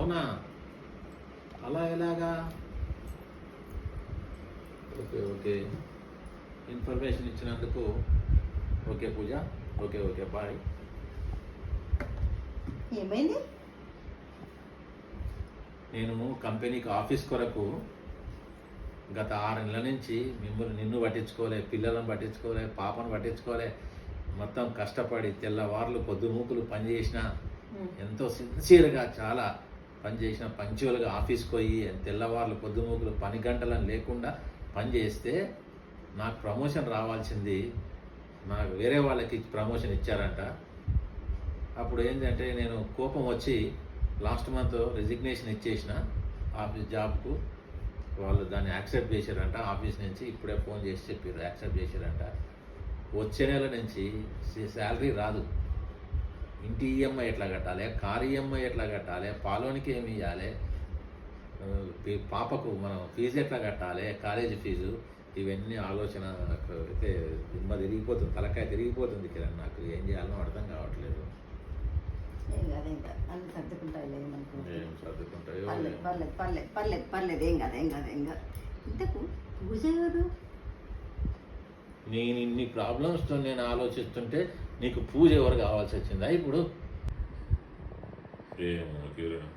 అవునా? అలా ఎలాగా? ఓకే ఓకే, ఇన్ఫర్మేషన్ ఇచ్చినందుకు okay Pooja. Okay okay, bye. ఏమైంది? నేను కంపెనీకి ఆఫీస్ కొరకు గత 6 నెలల నుంచి నిన్ను పట్టించుకోలే, పిల్లలను పట్టించుకోలే, పాపను పట్టించుకోలే. మొత్తం కష్టపడి తెల్లవార్లు పొద్దుమూకులు పనిచేసిన, ఎంతో సిన్సియర్గా చాలా పనిచేసిన, పంక్చువల్గా ఆఫీస్కి పోయి తెల్లవార్లు పొద్దుమూకులు పని గంటలను లేకుండా పనిచేస్తే నాకు ప్రమోషన్ రావాల్సింది, నాకు వేరే వాళ్ళకి ప్రమోషన్ ఇచ్చారంట. అప్పుడు ఏంటంటే నేను కోపం వచ్చి లాస్ట్ మంత్ రిజిగ్నేషన్ ఇచ్చేసిన ఆఫీస్ జాబ్కు. వాళ్ళు దాన్ని యాక్సెప్ట్ చేశారంట ఆఫీస్ నుంచి. ఇప్పుడే ఫోన్ చేసి చెప్పారు యాక్సెప్ట్ చేశారంట. వచ్చే నెల నుంచి శాలరీ రాదు. ఇంటి ఈఎంఐ ఎట్లా కట్టాలి, కారు ఈఎంఐ ఎట్లా కట్టాలి, పాలోనికి ఏమి ఇవ్వాలి, పాపకు మనం ఫీజు ఎట్లా కట్టాలి, కాలేజీ ఫీజు, ఇవన్నీ ఆలోచన అయితే దిమ్మ తిరిగిపోతుంది, తలకాయ తిరిగిపోతుంది కిరణ్. నాకు ఏం చేయాలో అర్థం కావట్లేదు. ఏం కాదు, ఏం కాదు, అన్ని సర్దుకుంటాయి. ఏం సర్దుకుంటాయో. పర్లేదు పర్లేదు పర్లేదు పర్లేదు పర్లేదు, ఏం కాదు ఏం కాదు ఏం కాదు. ఇంతకు పూజ ఎవరు? నేను ఇన్ని ప్రాబ్లమ్స్తో నేను ఆలోచిస్తుంటే నీకు పూజ ఎవరు కావాల్సి వచ్చిందా ఇప్పుడు? ఏమో కిరణ్.